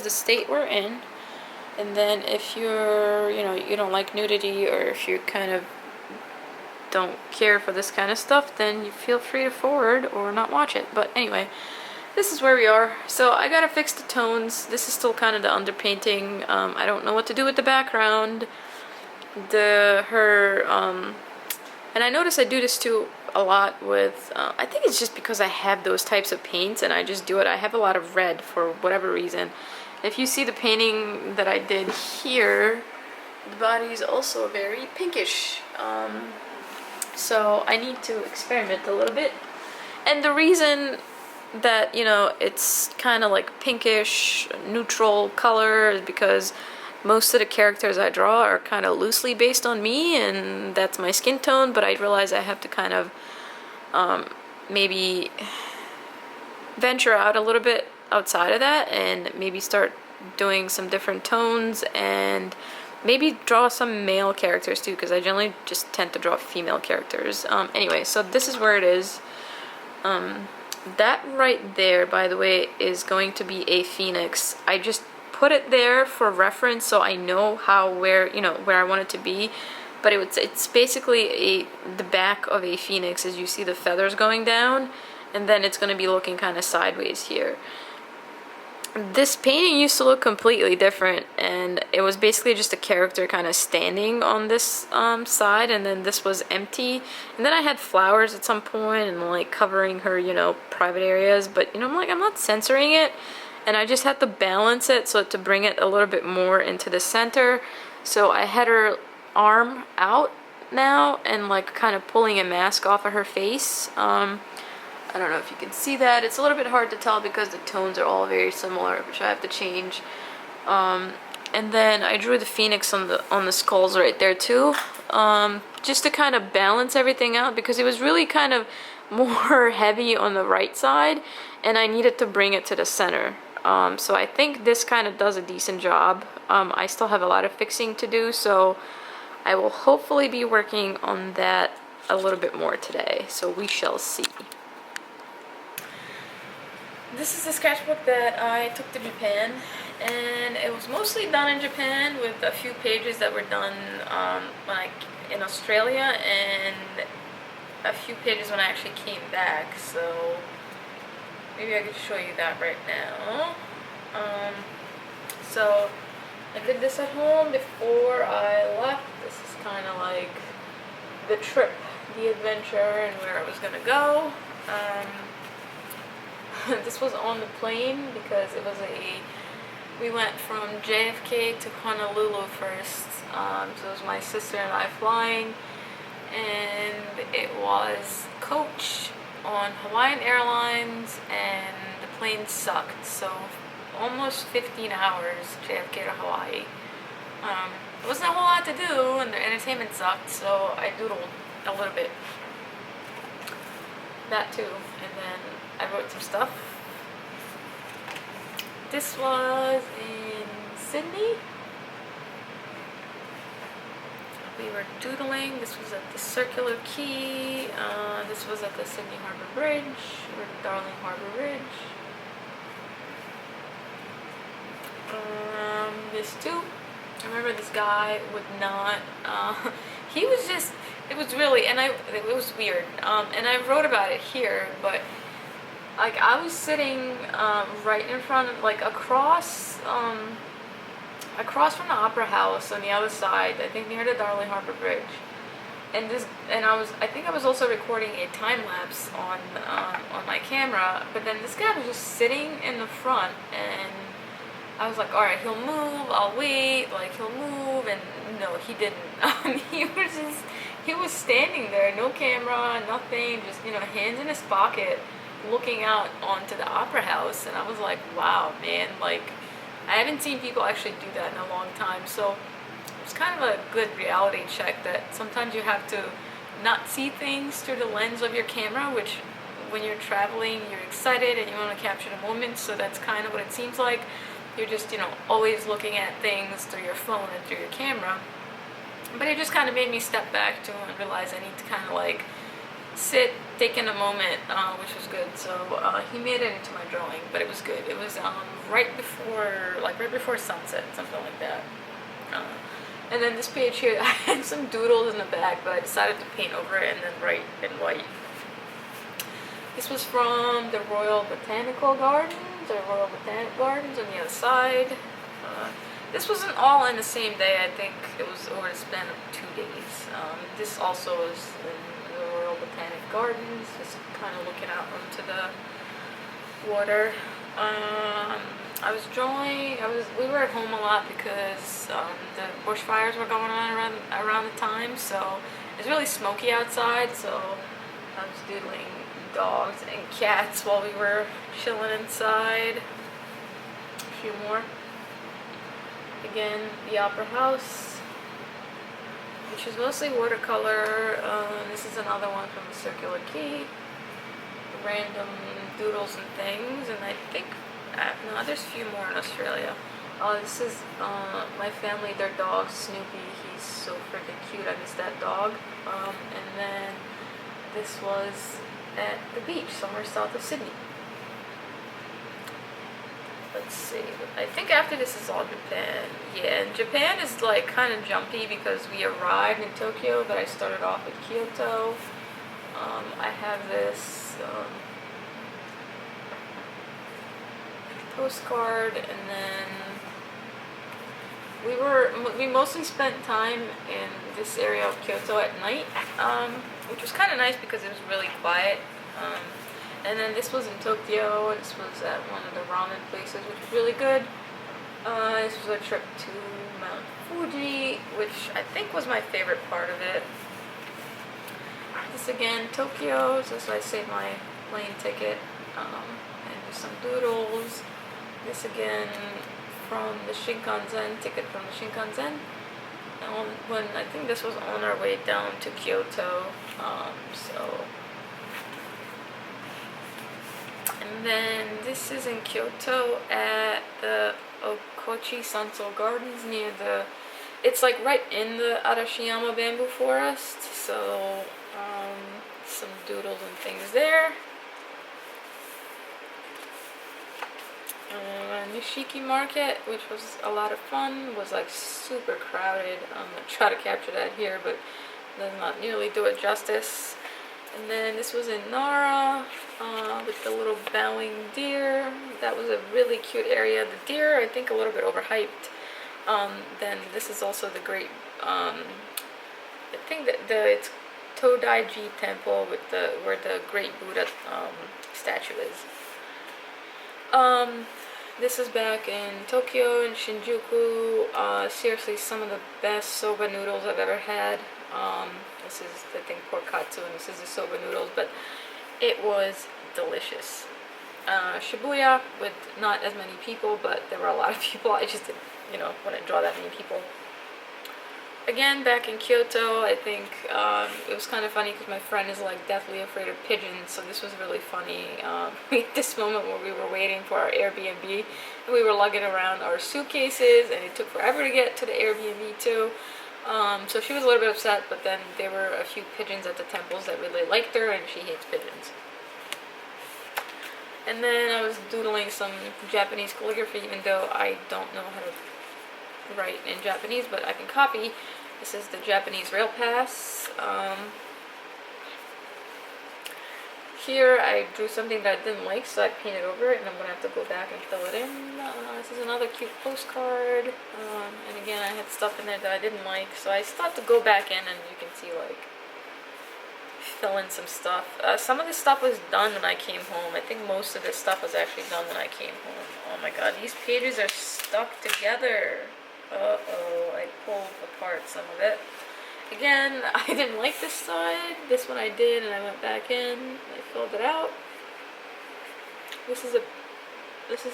the state we're in. And then if you're, you don't like nudity, or if you kind of don't care for this kind of stuff, then you feel free to forward or not watch it. But anyway, this is where we are. So I gotta fix the tones. This is still kind of the underpainting. I don't know what to do with the background. And I notice I do this too a lot with, I think it's just because I have those types of paints and I just do it. I have a lot of red for whatever reason. If you see the painting that I did here, the body is also very pinkish. So I need to experiment a little bit. And the reason that, it's kind of like pinkish, neutral color is because most of the characters I draw are kind of loosely based on me, and that's my skin tone, but I realize I have to kind of maybe venture out a little bit outside of that and maybe start doing some different tones and maybe draw some male characters too, because I generally just tend to draw female characters. Anyway, so this is where it is. That right there, by the way, is going to be a phoenix. I just put it there for reference so I know where I want it to be. But it's basically the back of a phoenix, as you see the feathers going down, and then it's going to be looking kind of sideways here. This painting used to look completely different, and it was basically just a character kind of standing on this side, and then this was empty. And then I had flowers at some point and like covering her, private areas, but I'm not censoring it, and I just had to balance it so to bring it a little bit more into the center. So I had her arm out now and like kind of pulling a mask off of her face. I don't know if you can see that. It's a little bit hard to tell because the tones are all very similar, which I have to change. And then I drew the phoenix on the skulls right there too, just to kind of balance everything out, because it was really kind of more heavy on the right side, and I needed to bring it to the center. So I think this kind of does a decent job. I still have a lot of fixing to do, so I will hopefully be working on that a little bit more today. So we shall see. This is the sketchbook that I took to Japan, and it was mostly done in Japan with a few pages that were done like in Australia, and a few pages when I actually came back. So maybe I could show you that right now. So I did this at home before I left. This is kind of like the trip, the adventure, and where I was gonna go. This was on the plane because we went from JFK to Honolulu first. So it was my sister and I flying, and it was coach on Hawaiian Airlines, and the plane sucked. So almost 15 hours JFK to Hawaii. There wasn't a whole lot to do, and the entertainment sucked, so I doodled a little bit. That too, and then I wrote some stuff. This was in Sydney. We were doodling. This was at the Circular Quay. This was at the Sydney Harbour Bridge, or the Darling Harbour Bridge. This too. I remember this guy would not. He was just. It was really, and it was weird. And I wrote about it here, but like I was sitting right in front of, like across from the Opera House on the other side, I think near the Darling Harbour Bridge. And I think I was also recording a time lapse on my camera, but then this guy was just sitting in the front, and I was like, all right, he'll move, I'll wait, like he'll move, and no, he didn't. He was standing there, no camera, nothing, just, hands in his pocket, looking out onto the Opera House. And I was like, wow, man, like, I haven't seen people actually do that in a long time. So it's kind of a good reality check that sometimes you have to not see things through the lens of your camera, which when you're traveling, you're excited and you want to capture the moment. So that's kind of what it seems like. You're just, always looking at things through your phone and through your camera. But it just kind of made me step back too and realize I need to kind of like sit, taking a moment, which was good. So he made it into my drawing, but it was good. It was right before sunset, something like that. Uh, and then this page here, I had some doodles in the back, but I decided to paint over it and then write in white. This was from the Royal Botanical Gardens, or Royal Botanic Gardens on the other side. This wasn't all in the same day. I think it was over the span of 2 days. This also was in the Royal Botanic Gardens, just kind of looking out onto the water. I was drawing. We were at home a lot because the bushfires were going on around the time, so it's really smoky outside. So I was doodling dogs and cats while we were chilling inside. A few more. Again, the Opera House, which is mostly watercolor. This is another one from the Circular Quay. Random doodles and things, and I think, no, there's a few more in Australia. This is my family, their dog, Snoopy. He's so freaking cute. I miss that dog. And then this was at the beach, somewhere south of Sydney. Let's see, I think after this is all Japan. Yeah, and Japan is like kind of jumpy because we arrived in Tokyo, but I started off with Kyoto. I have this postcard, and then we mostly spent time in this area of Kyoto at night, which was kind of nice because it was really quiet. And then this was in Tokyo. This was at one of the ramen places, which was really good. This was a trip to Mount Fuji, which I think was my favorite part of it. This again, Tokyo, so I saved my plane ticket. And just some doodles. This again from the Shinkansen, ticket from the Shinkansen. When I think this was on our way down to Kyoto. And then this is in Kyoto at the Okochi Sanso Gardens near it's like right in the Arashiyama bamboo forest. So some doodles and things there. Nishiki Market, which was a lot of fun, was like super crowded. I'm gonna try to capture that here, but does not nearly do it justice. And then this was in Nara with the little bowing deer. That was a really cute area. The deer, I think, a little bit overhyped. Then this is also the great, I think that it's Todaiji Temple with where the great Buddha statue is. This is back in Tokyo, in Shinjuku. Seriously, some of the best soba noodles I've ever had. This is, I think, pork katsu, and this is the soba noodles, but it was delicious. Shibuya with not as many people, but there were a lot of people. I just didn't, wouldn't draw that many people. Again, back in Kyoto, I think it was kind of funny because my friend is like deathly afraid of pigeons, so this was really funny. We had this moment where we were waiting for our Airbnb, and we were lugging around our suitcases, and it took forever to get to the Airbnb too. So she was a little bit upset, but then there were a few pigeons at the temples that really liked her, and she hates pigeons. And then I was doodling some Japanese calligraphy, even though I don't know how to write in Japanese, but I can copy. This is the Japanese rail pass. Here I drew something that I didn't like, so I painted over it, and I'm going to have to go back and fill it in. This is another cute postcard, and again I had stuff in there that I didn't like, so I still have to go back in, and you can see, like, fill in some stuff. Some of this stuff was done when I came home. I think most of this stuff was actually done when I came home. Oh my god, these pages are stuck together. Uh-oh, I pulled apart some of it. Again, I didn't like this side. This one I did, and I went back in. I filled it out. This is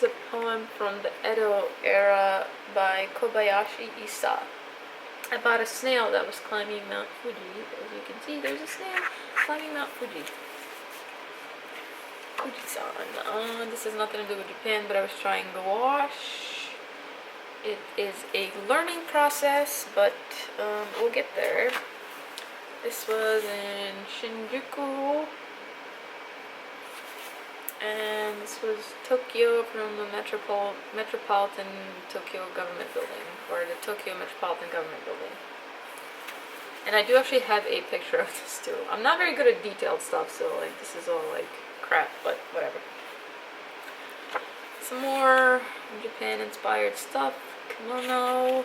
a poem from the Edo era by Kobayashi Issa. I bought a snail that was climbing Mount Fuji. As you can see, there's a snail climbing Mount Fuji. Fuji-san. This has nothing to do with Japan, but I was trying gouache. It is a learning process, but we'll get there. This was in Shinjuku, and this was Tokyo from the Metropolitan Tokyo Government Building, or the Tokyo Metropolitan Government Building. And I do actually have a picture of this too. I'm not very good at detailed stuff, so like this is all like crap, but whatever. Some more Japan-inspired stuff. Kimono.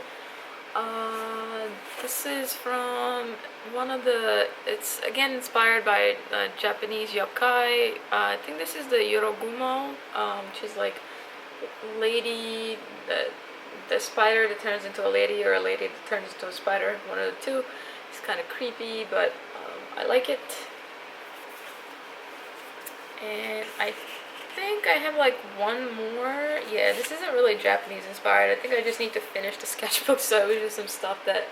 This is from one of the, it's again inspired by Japanese yokai. I think this is the Yorogumo, which is like lady, the spider that turns into a lady, or a lady that turns into a spider, one of the two. It's kind of creepy, but I like it. And I think I have like one more. Yeah, this isn't really Japanese inspired. I think I just need to finish the sketchbook, so it was just some stuff that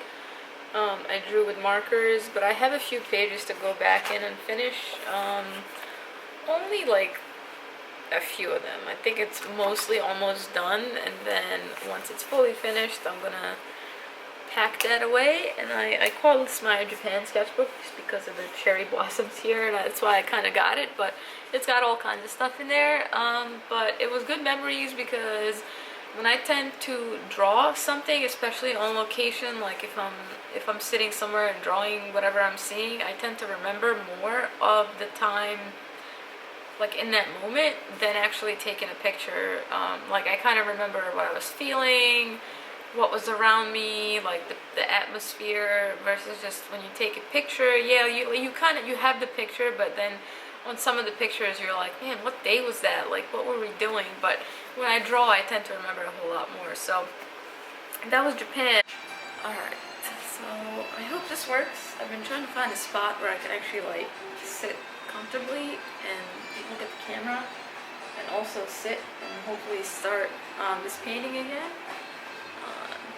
I drew with markers, but I have a few pages to go back in and finish. Only like a few of them. I think it's mostly almost done, and then once it's fully finished, I'm gonna pack that away. And I call this my Japan sketchbook just because of the cherry blossoms here, and that's why I kind of got it. But it's got all kinds of stuff in there. But it was good memories, because when I tend to draw something, especially on location, like if I'm sitting somewhere and drawing whatever I'm seeing, I tend to remember more of the time, like in that moment, than actually taking a picture. Like I kind of remember what I was feeling, what was around me, like the atmosphere, versus just when you take a picture. Yeah, you have the picture, but then on some of the pictures you're like, man, what day was that? Like, what were we doing? But when I draw, I tend to remember a whole lot more. So that was Japan. Alright, so I hope this works. I've been trying to find a spot where I can actually like sit comfortably and look at the camera, and also sit and hopefully start this painting again.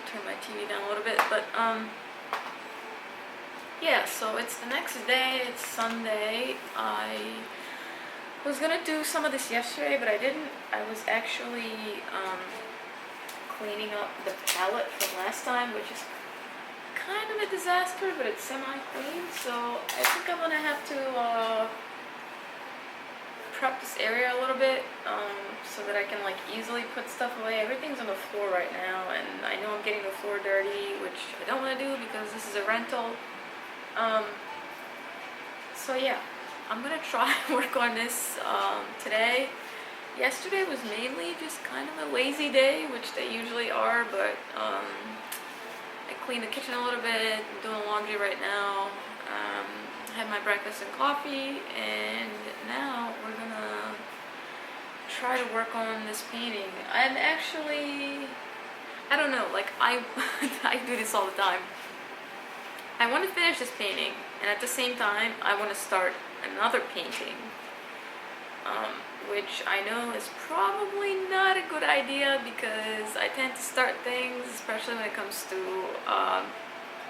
Turn my TV down a little bit, but yeah, so it's the next day, it's Sunday. I was gonna do some of this yesterday, but I didn't. I was actually cleaning up the palette from last time, which is kind of a disaster, but it's semi-clean, so I think I'm gonna have to prep this area a little bit, so that I can like easily put stuff away. Everything's on the floor right now, and I know I'm getting the floor dirty, which I don't want to do because this is a rental. So yeah, I'm gonna try and work on this today. Yesterday was mainly just kind of a lazy day, which they usually are, but I cleaned the kitchen a little bit. I'm doing laundry right now. Had my breakfast and coffee, and now we're gonna try to work on this painting. I'm actually, I don't know, like I do this all the time. I want to finish this painting, and at the same time I want to start another painting, which I know is probably not a good idea, because I tend to start things, especially when it comes to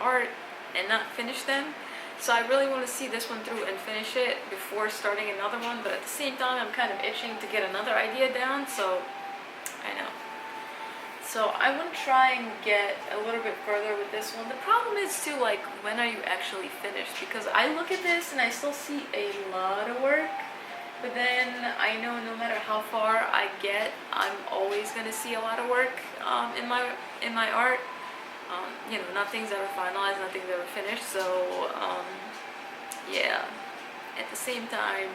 art, and not finish them. So I really want to see this one through and finish it before starting another one, but at the same time I'm kind of itching to get another idea down, so I know. So I want to try and get a little bit further with this one. The problem is too, like, when are you actually finished? Because I look at this and I still see a lot of work, but then I know no matter how far I get, I'm always going to see a lot of work in my art. You know, nothing's ever finalized, nothing's ever finished, so yeah. At the same time,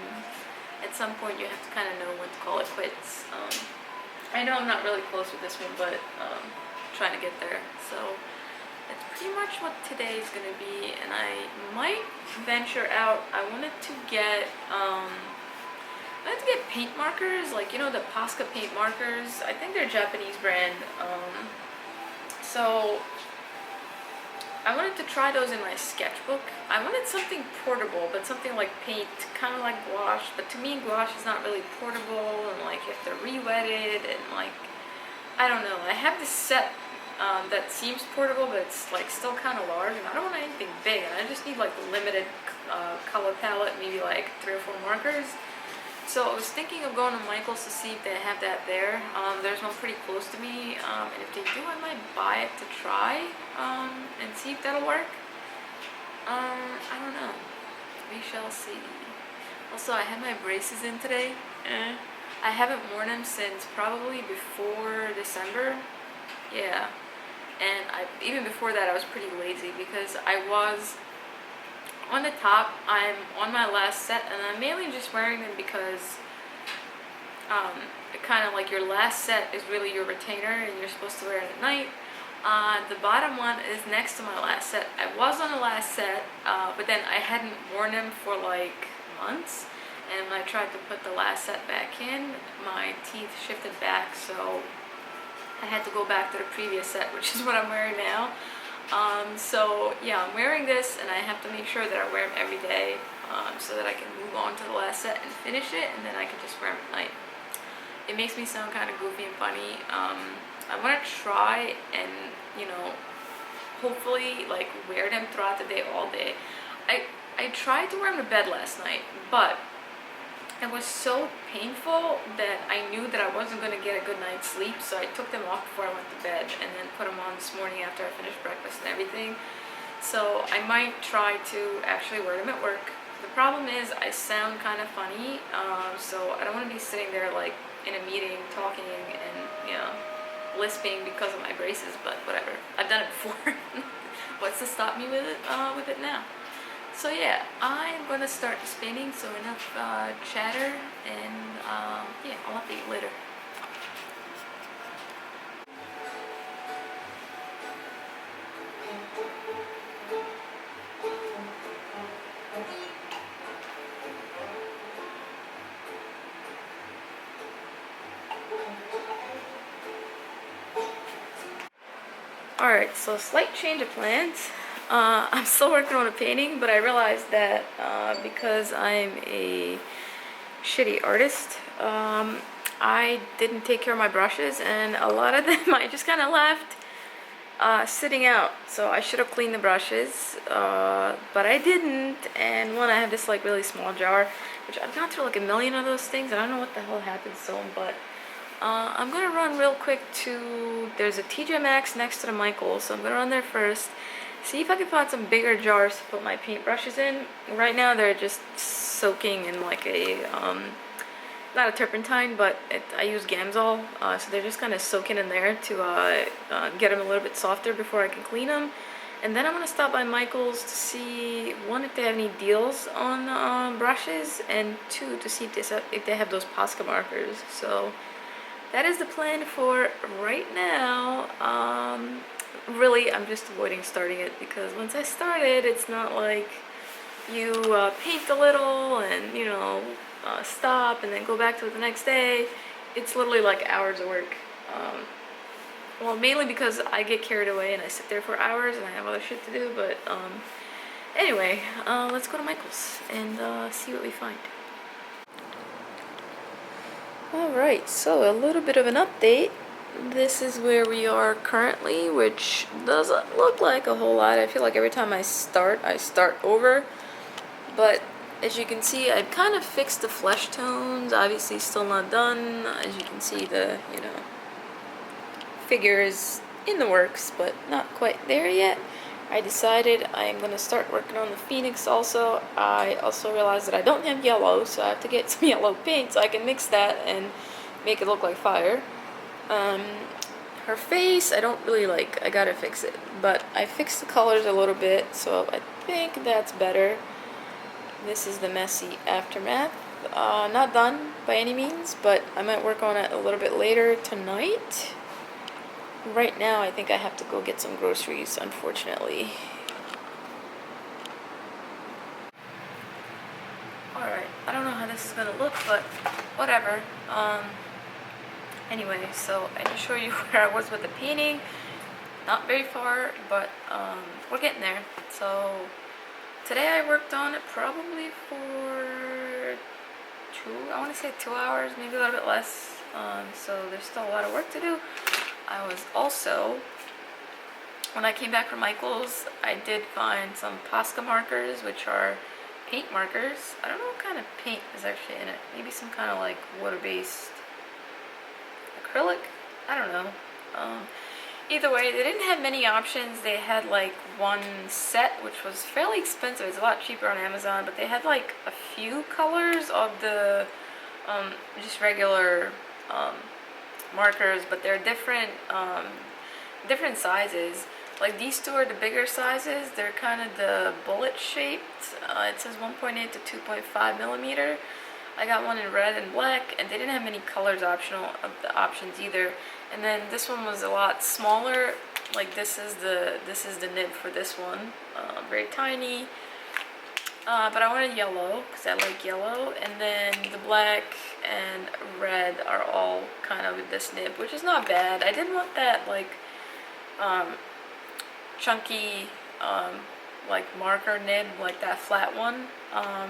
at some point you have to kind of know when to call it quits. I know I'm not really close with this one, but trying to get there. So that's pretty much what today's gonna be, and I might venture out. I wanted to get paint markers, like, you know, the Posca paint markers. I think they're a Japanese brand. So I wanted to try those in my sketchbook. I wanted something portable, but something like paint, kind of like gouache. But to me, gouache is not really portable, and like you have to re-wet it, and like, I don't know. I have this set that seems portable, but it's like still kind of large, and I don't want anything big, and I just need like a limited color palette, maybe like 3 or 4 markers. So I was thinking of going to Michael's to see if they have that there. There's one pretty close to me, and if they do, I might buy it to try and see if that'll work. I don't know. We shall see. Also, I had my braces in today. I haven't worn them since probably before December. Yeah. And even before that, I was pretty lazy because I was on the top. I'm on my last set, and I'm mainly just wearing them because kind of like your last set is really your retainer, and you're supposed to wear it at night. The bottom one is next to my last set. I was on the last set, but then I hadn't worn them for like months. And when I tried to put the last set back in, my teeth shifted back, so I had to go back to the previous set, which is what I'm wearing now. So yeah, I'm wearing this, and I have to make sure that I wear them every day so that I can move on to the last set and finish it, and then I can just wear them at night. It makes me sound kind of goofy and funny. I want to try and, hopefully like wear them throughout the day, all day. I tried to wear them to bed last night, but it was so painful that I knew that I wasn't going to get a good night's sleep, so I took them off before I went to bed and then put them on this morning after I finished breakfast and everything. So I might try to actually wear them at work. The problem is I sound kind of funny, so I don't want to be sitting there like in a meeting talking and, lisping because of my braces, but whatever. I've done it before. What's to stop me with it now? So yeah, I'm gonna start spinning, so enough chatter, and yeah, I'll update you later. Alright, so slight change of plans. I'm still working on a painting, but I realized that because I'm a shitty artist, I didn't take care of my brushes, and a lot of them I just kind of left sitting out. So I should have cleaned the brushes, but I didn't. And one, I have this like really small jar, which I've gone through like a million of those things. I don't know what the hell happened to them, but I'm gonna run real quick to, there's a TJ Maxx next to the Michaels, so I'm gonna run there first, see if I can find some bigger jars to put my paintbrushes in. Right now they're just soaking in like a, not a turpentine, but I use Gamsol, so they're just kind of soaking in there to get them a little bit softer before I can clean them. And then I'm gonna stop by Michaels to see, one, if they have any deals on brushes, and two, to see if they have those Posca markers. So that is the plan for right now. Really, I'm just avoiding starting it because once I start it, it's not like you paint a little and, stop and then go back to it the next day. It's literally like hours of work. Well, mainly because I get carried away and I sit there for hours and I have other shit to do, but anyway, let's go to Michael's and see what we find. Alright, so a little bit of an update. This is where we are currently, which doesn't look like a whole lot. I feel like every time I start over. But as you can see, I've kind of fixed the flesh tones. Obviously still not done. As you can see, the, figure is in the works, but not quite there yet. I decided I'm going to start working on the Phoenix also. I also realized that I don't have yellow, so I have to get some yellow paint so I can mix that and make it look like fire. Her face, I don't really like. I gotta fix it. But I fixed the colors a little bit, so I think that's better. This is the messy aftermath. Not done by any means, but I might work on it a little bit later tonight. Right now, I think I have to go get some groceries, unfortunately. Alright, I don't know how this is gonna look, but whatever. Anyway, so I just show you where I was with the painting. Not very far, but we're getting there. So today I worked on it probably for I want to say 2 hours, maybe a little bit less. So there's still a lot of work to do. I was also, when I came back from Michael's, I did find some Posca markers, which are paint markers. I don't know what kind of paint is actually in it. Maybe some kind of like water-based acrylic. I don't know. either way, they didn't have many options. They had like one set, which was fairly expensive. It's a lot cheaper on Amazon, but they had like a few colors of the just regular markers, but they're different sizes. Like these two are the bigger sizes. They're kind of the bullet shaped. It says 1.8 to 2.5 millimeter. I got one in red and black, and they didn't have many colors options either. And then this one was a lot smaller. Like this is the nib for this one. Very tiny. But I wanted yellow because I like yellow, and then the black and red are all kind of with this nib, which is not bad. I didn't want that like chunky like marker nib, like that flat one,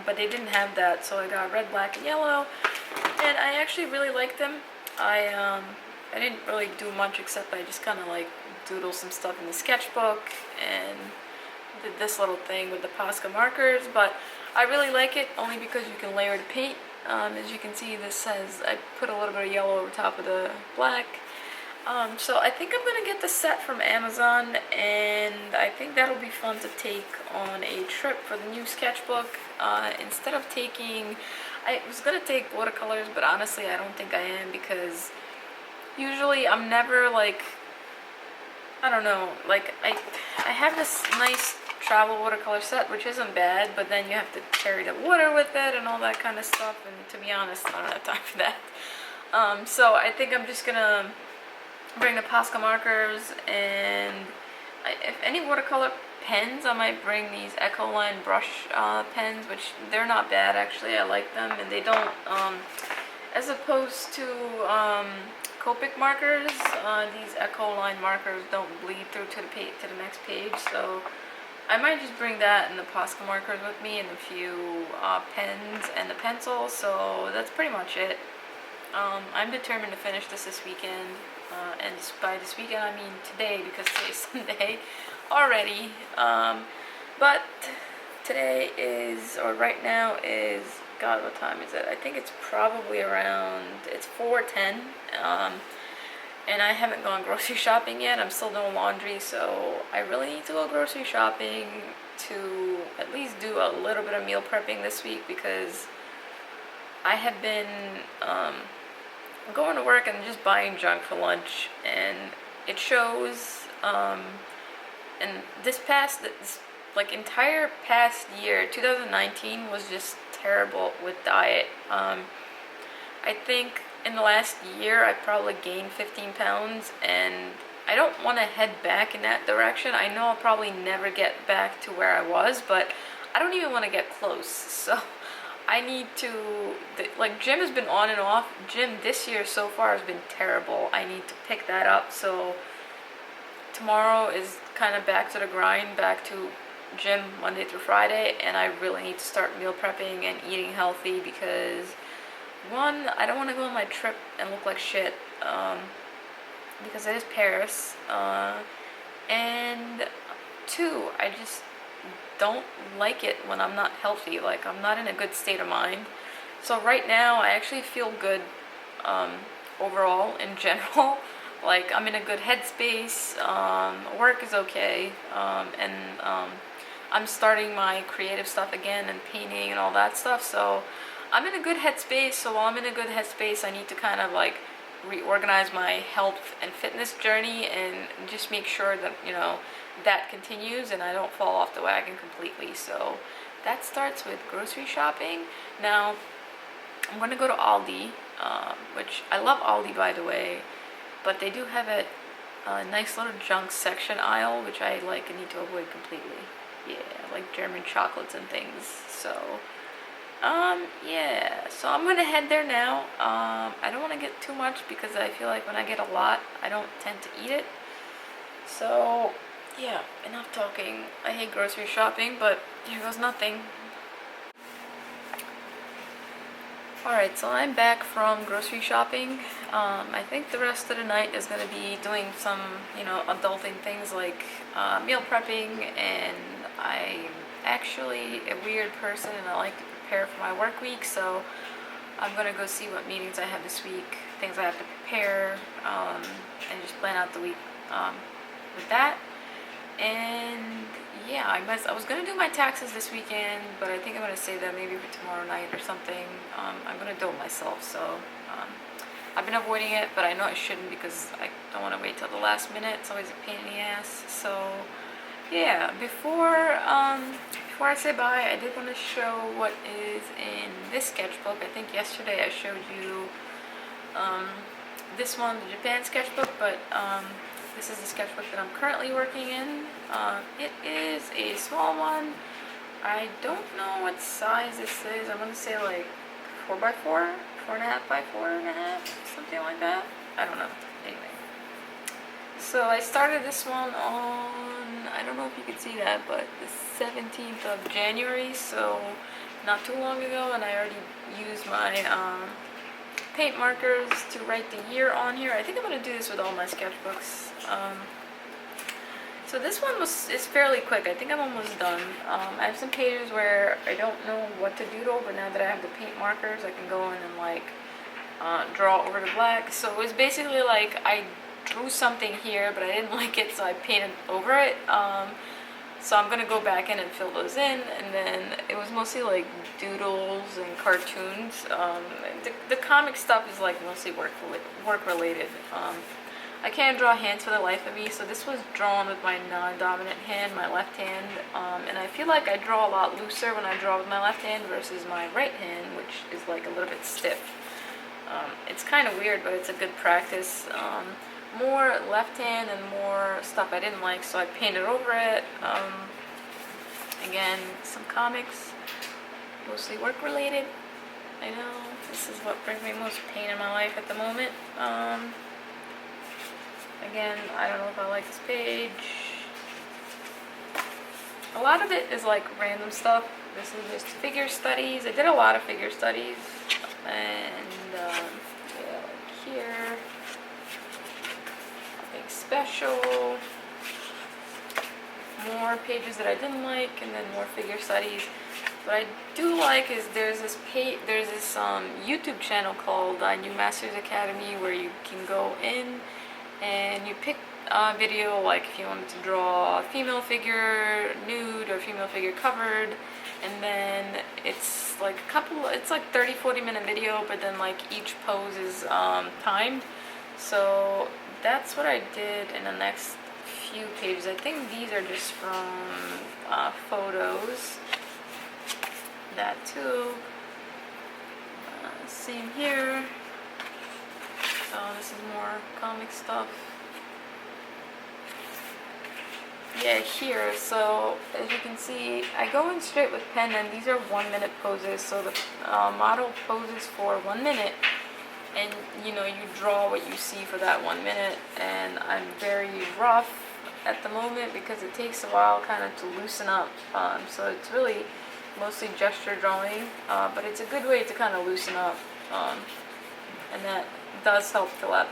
but they didn't have that, so I got red, black, and yellow, and I actually really liked them. I didn't really do much except I just kind of like doodle some stuff in the sketchbook and did this little thing with the Posca markers, but I really like it only because you can layer the paint. As you can see, this says I put a little bit of yellow over top of the black. So I think I'm gonna get the set from Amazon, and I think that'll be fun to take on a trip for the new sketchbook. Instead of taking, I was gonna take watercolors, but honestly I don't think I am, because usually I'm never like, I don't know, like I have this nice travel watercolor set, which isn't bad, but then you have to carry the water with it and all that kind of stuff, and to be honest, I don't have time for that. So I think I'm just gonna bring the Posca markers, and if any watercolor pens, I might bring these Ecoline brush pens, which they're not bad actually. I like them, and they don't, as opposed to Copic markers, these Ecoline markers don't bleed through to the next page, so I might just bring that and the Posca markers with me, and a few pens and the pencil. So that's pretty much it. I'm determined to finish this weekend, and by this weekend I mean today, because today's Sunday already. But today is, or right now is, God, what time is it? I think it's probably around, it's 4:10, and I haven't gone grocery shopping yet. I'm still doing laundry, so I really need to go grocery shopping to at least do a little bit of meal prepping this week, because I have been going to work and just buying junk for lunch, and it shows. And this like entire past year, 2019, was just terrible with diet. I think in the last year I probably gained 15 pounds, and I don't want to head back in that direction. I know I'll probably never get back to where I was, but I don't even want to get close. So I need to, like, gym has been on and off. Gym this year so far has been terrible. I need to pick that up. So tomorrow is kind of back to the grind, back to gym Monday through Friday, and I really need to start meal prepping and eating healthy, because one, I don't want to go on my trip and look like shit, because it is Paris, and two, I just don't like it when I'm not healthy. Like, I'm not in a good state of mind. So right now I actually feel good overall in general. Like, I'm in a good headspace, work is okay, and I'm starting my creative stuff again, and painting and all that stuff, so I'm in a good headspace. So while I'm in a good headspace, I need to kind of like reorganize my health and fitness journey, and just make sure that, you know, that continues and I don't fall off the wagon completely. So that starts with grocery shopping. Now I'm going to go to Aldi, which I love Aldi, by the way, but they do have a nice little junk section aisle, which I like and need to avoid completely. Yeah, like German chocolates and things. So yeah, so I'm gonna head there now. I don't want to get too much, because I feel like when I get a lot, I don't tend to eat it. So yeah, enough talking. I hate grocery shopping, but here goes nothing. Alright, so I'm back from grocery shopping. I think the rest of the night is going to be doing some, you know, adulting things like meal prepping, and I'm actually a weird person and I like to prepare for my work week, so I'm going to go see what meetings I have this week, things I have to prepare, and just plan out the week with that. And yeah, I was gonna do my taxes this weekend, but I think I'm gonna save that maybe for tomorrow night or something. I'm gonna do it myself, so I've been avoiding it, but I know I shouldn't because I don't want to wait till the last minute. It's always a pain in the ass. So yeah, before I say bye, I did want to show what is in this sketchbook. I think yesterday I showed you this one, the Japan sketchbook, but this is the sketchbook that I'm currently working in. It is a small one. I don't know what size this is. I'm gonna say like 4x4, 4.5 by 4.5, something like that. I don't know. Anyway, so I started this one on, I don't know if you can see that, but the 17th of January, so not too long ago, and I already used my paint markers to write the year on here. I think I'm going to do this with all my sketchbooks. So this one is fairly quick. I think I'm almost done. I have some pages where I don't know what to doodle, but now that I have the paint markers, I can go in and like draw over the black. So it was basically like I drew something here, but I didn't like it, so I painted over it. So I'm gonna go back in and fill those in, and then it was mostly like doodles and cartoons. The comic stuff is like mostly work related. I can't draw hands for the life of me, so this was drawn with my non-dominant hand, my left hand, and I feel like I draw a lot looser when I draw with my left hand versus my right hand, which is like a little bit stiff. It's kind of weird, but it's a good practice. More left hand and more stuff I didn't like, so I painted over it. Again, some comics, mostly work related. I know this is what brings me most pain in my life at the moment. Again, I don't know if I like this page. A lot of it is like random stuff. This is just figure studies. I did a lot of figure studies, and yeah, like here. Special, more pages that I didn't like, and then more figure studies. What I do like is there's this YouTube channel called New Masters Academy, where you can go in and you pick a video, like if you wanted to draw a female figure nude or female figure covered, and then it's like it's like 30-40 minute video, but then like each pose is timed. So that's what I did in the next few pages. I think these are just from photos. That too. Same here. So this is more comic stuff. Yeah, here. So as you can see, I go in straight with pen, and these are 1 minute poses. So the model poses for 1 minute. And you know, you draw what you see for that 1 minute, and I'm very rough at the moment because it takes a while kind of to loosen up. So it's really mostly gesture drawing, but it's a good way to kind of loosen up, and that does help fill out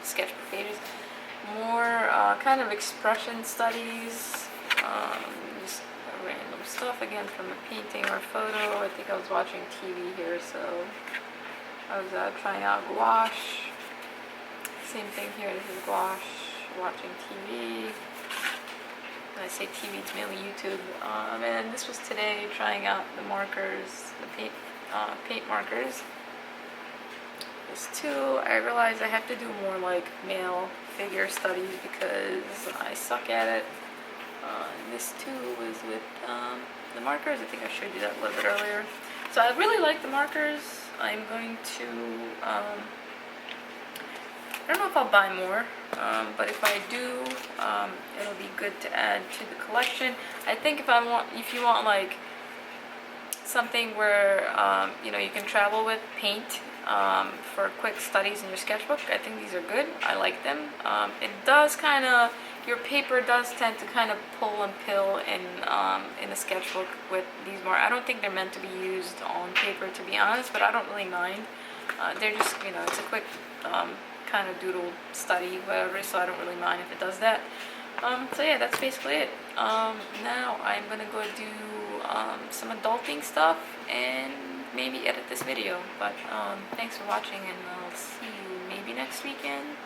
sketchbook pages. More kind of expression studies, just random stuff again from a painting or photo. I think I was watching TV here, so I was trying out gouache. Same thing here, this is gouache, watching TV. When I say TV, it's mainly YouTube. And this was today, trying out the markers, the paint markers. This too, I realized I have to do more like male figure studies because I suck at it. This too was with the markers. I think I showed you that a little bit earlier. So I really like the markers. I'm going to, I don't know if I'll buy more, but if I do, it'll be good to add to the collection. I think if you want like something where, you know, you can travel with paint for quick studies in your sketchbook, I think these are good. I like them. It does kind of, your paper does tend to kind of pull and pill in a sketchbook with these more. I don't think they're meant to be used on paper, to be honest, but I don't really mind. They're just, you know, it's a quick kind of doodle study, whatever, so I don't really mind if it does that. So yeah, that's basically it. Now I'm gonna go do some adulting stuff and maybe edit this video, but thanks for watching, and I'll see you maybe next weekend.